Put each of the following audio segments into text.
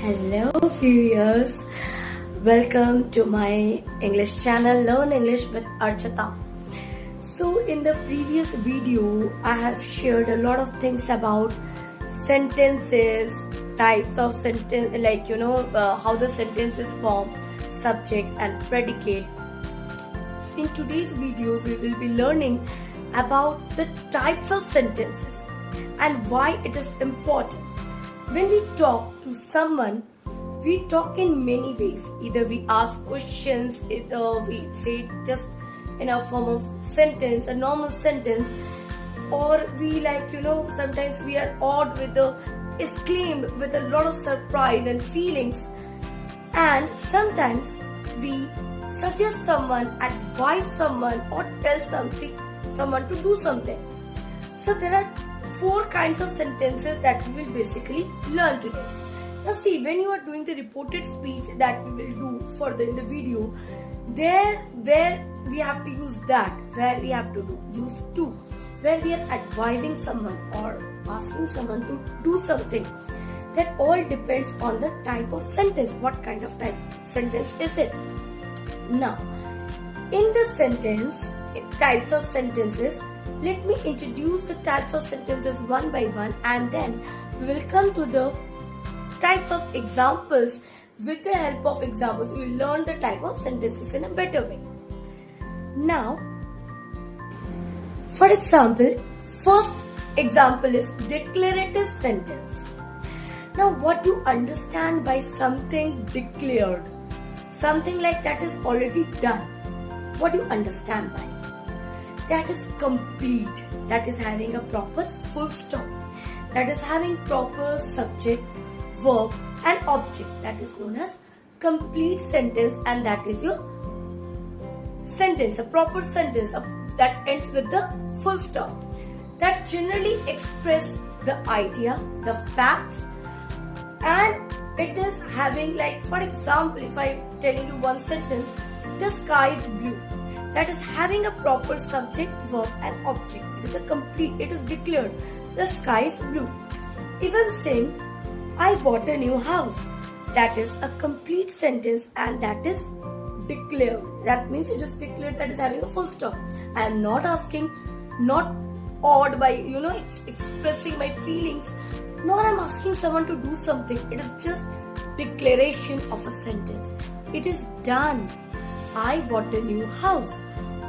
Hello viewers, welcome to my English channel Learn English with Archita. So in the previous video I have shared a lot of things about sentences, types of sentence, how the sentences form, subject and predicate. In today's video we will be learning about the types of sentences and why it is important. When we talk to someone, we talk in many ways. Either we ask questions, either we say just in a form of sentence, a normal sentence, or we sometimes we are awed with the exclaimed with a lot of surprise and feelings, and sometimes we suggest someone, advise someone, or tell someone to do something. So there are 4 kinds of sentences that we will basically learn today. Now see, when you are doing the reported speech that we will do further in the video, where we have to use that, where we have to use to, where we are advising someone or asking someone to do something. That all depends on the type of sentence. What kind of sentence is it? Now, in the types of sentences, let me introduce the types of sentences one by one, and then we will come to the types of examples. With the help of examples, we will learn the type of sentences in a better way. Now, for example, first example is declarative sentence. Now, what you understand by something declared? Something like that is already done. What do you understand by? That is complete, that is having a proper full stop, that is having proper subject, verb and object. That is known as complete sentence, and that is your sentence, a proper sentence that ends with the full stop. That generally express the idea, the facts, and it is having, like for example, if I am telling you one sentence, the sky is blue. That is having a proper subject, verb and object. It is a complete, it is declared. The sky is blue. If I am saying, I bought a new house, that is a complete sentence and that is declared. That means it is declared, that is having a full stop. I am not asking, not awed by, expressing my feelings, nor I am asking someone to do something. It is just declaration of a sentence. It is done. I bought a new house,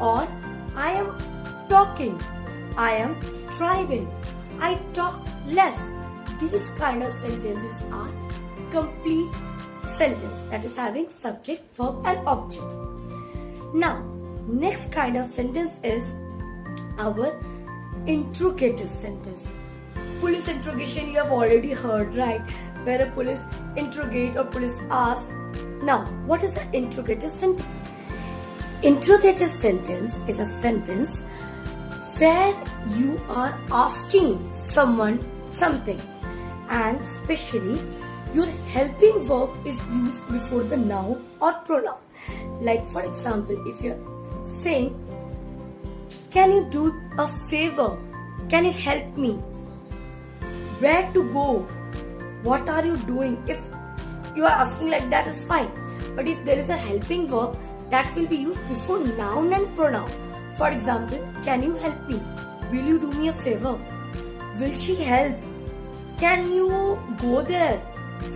or I am talking, I am driving, I talk less. These kind of sentences are complete sentence, that is having subject, verb and object. Now, next kind of sentence is our interrogative sentence. Police interrogation you have already heard, right? Where a police interrogate or police ask. Now, what is an interrogative sentence? Interrogative sentence is a sentence where you are asking someone something, and especially your helping verb is used before the noun or pronoun. Like for example, if you are saying, can you do a favor? Can you help me? Where to go? What are you doing? If you are asking like that, is fine. But if there is a helping verb, that will be used before noun and pronoun. For example, can you help me? Will you do me a favor? Will she help? Can you go there?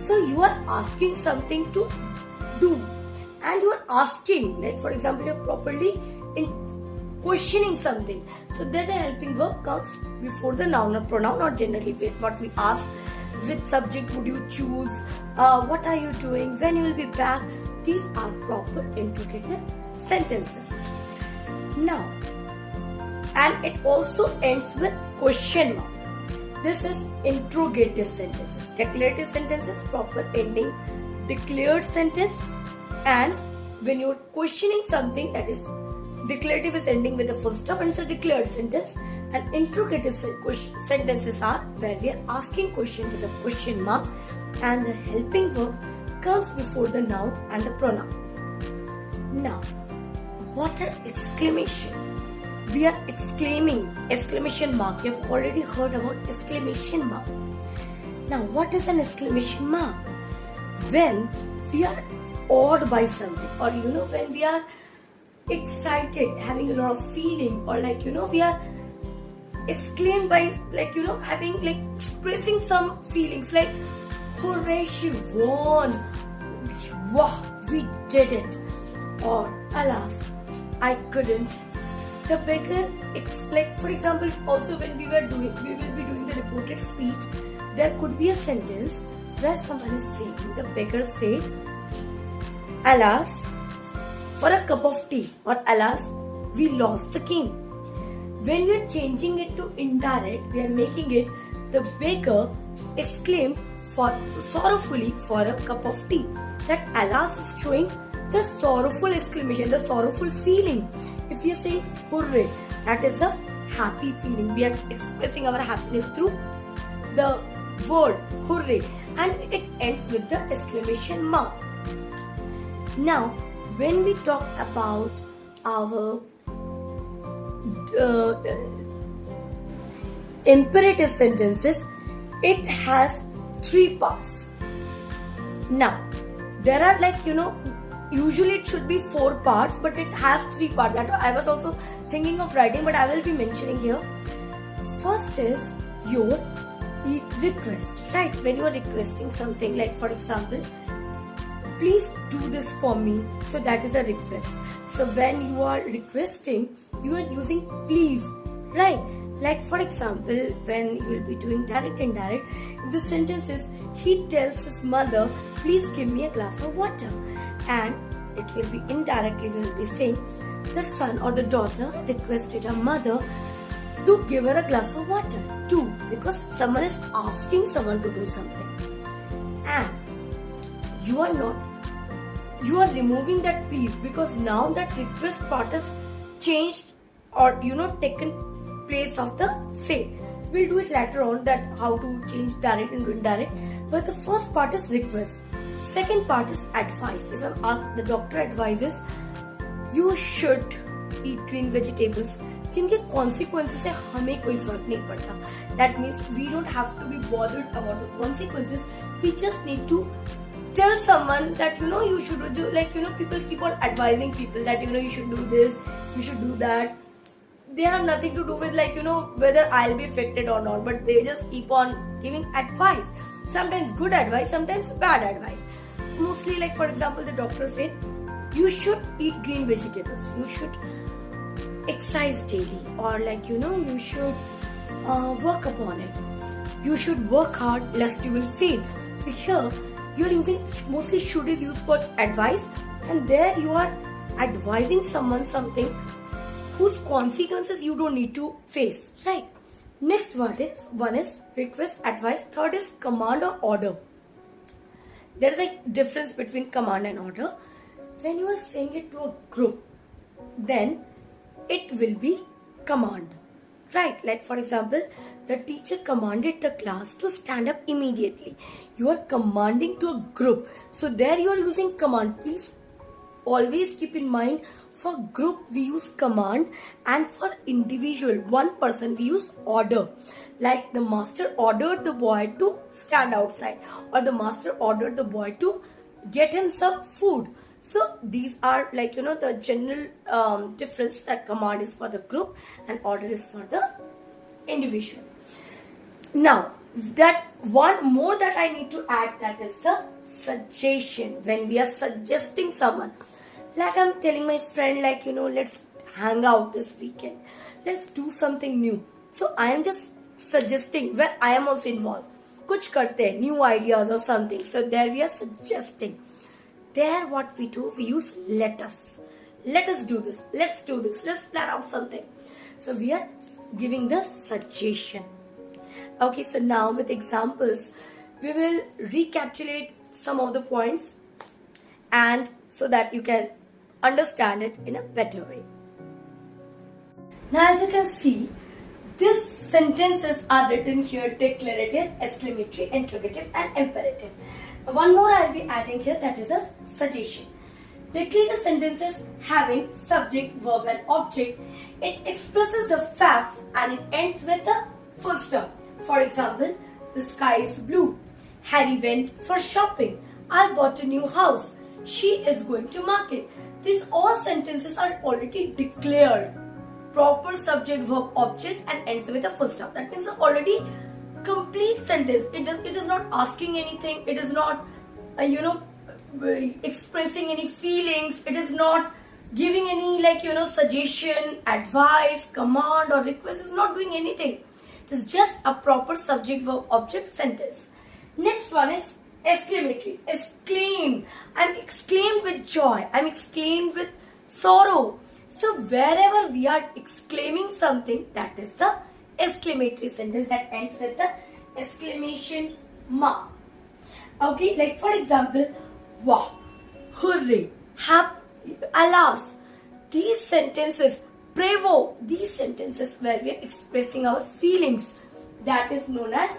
So you are asking something to do, and you are asking, like for example, you are properly questioning something. So that the helping verb comes before the noun or pronoun, or generally with what we ask. Which subject would you choose? What are you doing? When you will be back? These are proper interrogative sentences. Now, and it also ends with question mark. This is interrogative sentences. Declarative sentences, proper ending, declared sentence, and when you're questioning something, that is declarative is ending with a full stop and it's a declared sentence. And interrogative sentences are where we are asking questions with a question mark, and the helping verb comes before the noun and the pronoun. Now, what are exclamation? We are exclaiming, exclamation mark. You have already heard about exclamation mark. Now, what is an exclamation mark? when we are awed by something, or when we are excited, having a lot of feeling, or we are exclaimed by having expressing some feelings like, hooray, she won, wow, we did it, or alas, I couldn't. The beggar, it's like, for example, also when we will be doing the reported speech, there could be a sentence where someone is saying, the beggar said, alas, for a cup of tea, or alas, we lost the game. When we are changing it to indirect, we are making it, the beggar exclaimed sorrowfully for a cup of tea. That alas is showing the sorrowful exclamation, the sorrowful feeling. If we are saying hooray, that is a happy feeling. We are expressing our happiness through the word hooray, and it ends with the exclamation mark. Now, when we talk about our imperative sentences, it has 3 parts. Now, there are usually it should be 4 parts, but it has 3 parts. That I was also thinking of writing, but I will be mentioning here. First is your request, right? When you are requesting something, like for example, please do this for me. So that is a request. So when you are requesting, you are using please, right? Like for example, when you will be doing direct and indirect, the sentence is, he tells his mother, please give me a glass of water. And it will be indirectly, we will be saying, the son or the daughter requested her mother to give her a glass of water. 2. Because someone is asking someone to do something. And you are removing that please, because now that request part is changed, or taken place of the say. We'll do it later on, that how to change direct into indirect. But the first part is request. Second part is advice. If I'm asked, the doctor advises you should eat green vegetables, जिनके consequences से हमें कोई फर्क नहीं पड़ता. That means we don't have to be bothered about the consequences. We just need to tell someone that you should do, people keep on advising people that you should do this, you should do that. They have nothing to do with whether I'll be affected or not, but they just keep on giving advice. Sometimes good advice, sometimes bad advice. Mostly, like for example, the doctor said you should eat green vegetables, you should exercise daily, or you should work upon it, you should work hard lest you will fail. So here you are using, mostly should is used for advice, and there you are advising someone something whose consequences you don't need to face, right? Next one is request, advice. Third is command or order. There is a difference between command and order. When you are saying it to a group, then it will be command, right? Like for example, the teacher commanded the class to stand up immediately. You are commanding to a group, so there you are using command. Please always keep in mind, for group we use command, and for individual, one person, we use order. Like the master ordered the boy to stand outside, or the master ordered the boy to get him some food. So these are the general difference, that command is for the group and order is for the individual. Now, that one more that I need to add, that is the suggestion. When we are suggesting someone, like I'm telling my friend, let's hang out this weekend, let's do something new. So I am just suggesting, where I am also involved. Kuch karte hain, new ideas or something. So there we are suggesting. There what we do, we use let us. Let us do this. Let's do this. Let's plan out something. So we are giving the suggestion. Okay, so now with examples, we will recapitulate some of the points, and so that you can understand it in a better way. Now as you can see, these sentences are written here: declarative, exclamatory, interrogative and imperative. One more I will be adding here, that is a suggestion. Declarative sentences having subject, verb and object. It expresses the facts and it ends with a full stop. For example, the sky is blue. Harry went for shopping. I bought a new house. She is going to market. These all sentences are already declared. Proper subject, verb, object and ends with a full stop. That means already complete sentence. It is not asking anything. It is not, expressing any feelings. It is not giving any suggestion, advice, command or request. It is not doing anything. It is just a proper subject, verb, object sentence. Next one is exclamatory. Exclaim. I'm exclaimed with joy. I'm exclaimed with sorrow. So wherever we are exclaiming something, that is the exclamatory sentence that ends with the exclamation mark. Okay, like for example, wow, hooray, happy, alas. These sentences, bravo, these sentences where we are expressing our feelings, that is known as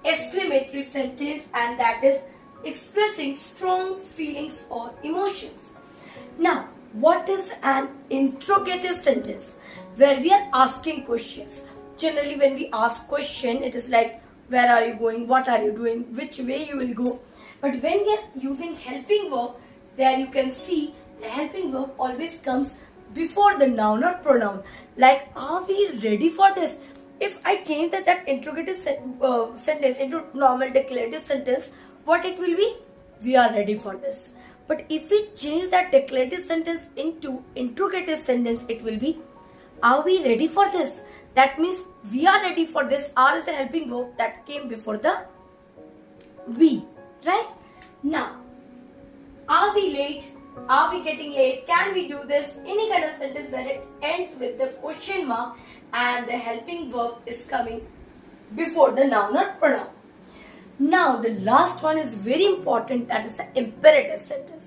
exclamatory sentence, and that is expressing strong feelings or emotions. Now, what is an interrogative sentence? Where we are asking questions. Generally, when we ask question, it is like, where are you going? What are you doing? Which way you will go? But when we are using helping verb, there you can see the helping verb always comes before the noun or pronoun. Like, are we ready for this? If I change that interrogative sentence into normal declarative sentence, what it will be? We are ready for this. But if we change that declarative sentence into interrogative sentence, it will be, are we ready for this? That means we are ready for this. Are is a helping verb that came before the we. Right? Now, are we late? Are we getting late? Can we do this? Any kind of sentence where it ends with the question mark and the helping verb is coming before the noun or pronoun. Now, the last one is very important, that is the imperative sentence,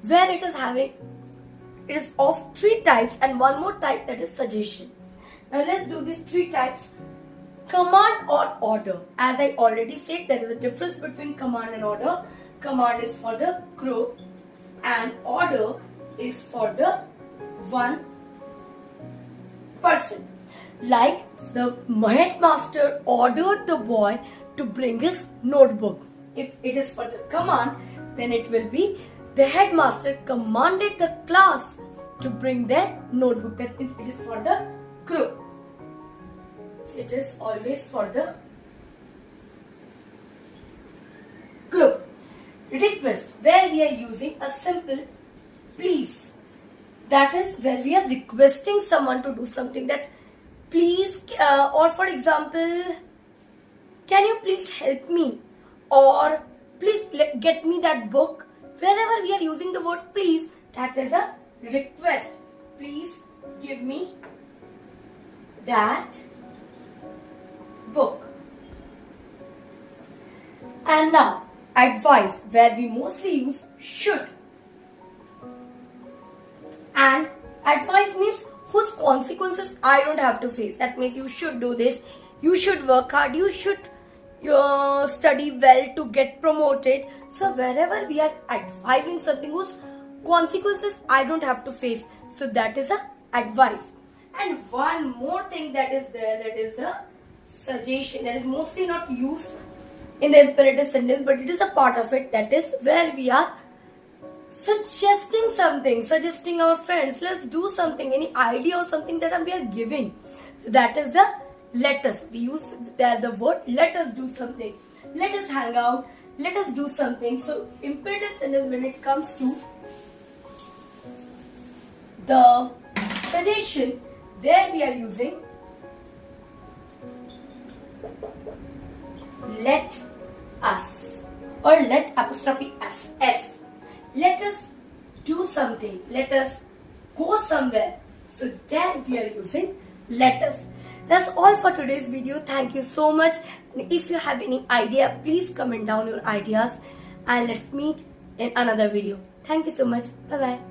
where it is of 3 types and one more type, that is suggestion. Now, let's do these 3 types. Command or order. As I already said, there is a difference between command and order. Command is for the group and order is for the one person. Like the headmaster ordered the boy to bring his notebook. If it is for the command, then it will be the headmaster commanded the class to bring their notebook. That means it is for the group. It is always for the group. Request, where we are using a simple please. That is where we are requesting someone to do something, that please, or for example, can you please help me? Or please get me that book. Wherever we are using the word please, that is a request. Please give me that book. And now, advice, where we mostly use should. And advice means whose consequences I don't have to face. That means you should do this, you should work hard, you should study well to get promoted. So wherever we are advising something whose consequences I don't have to face, so that is a advice. And one more thing that is there, that is a suggestion, that is mostly not used in the imperative sentence, but it is a part of it. That is where we are suggesting something, suggesting our friends, let's do something, any idea or something that we are giving. So that is the let us. We use the word let us do something, let us hang out, let us do something. So imperative sentence, when it comes to the suggestion, there we are using let us or let apostrophe s. Let us do something, let us go somewhere. So there we are using let us. That's all for today's video. Thank you so much. And if you have any idea, please comment down your ideas and let's meet in another video. Thank you so much. Bye bye.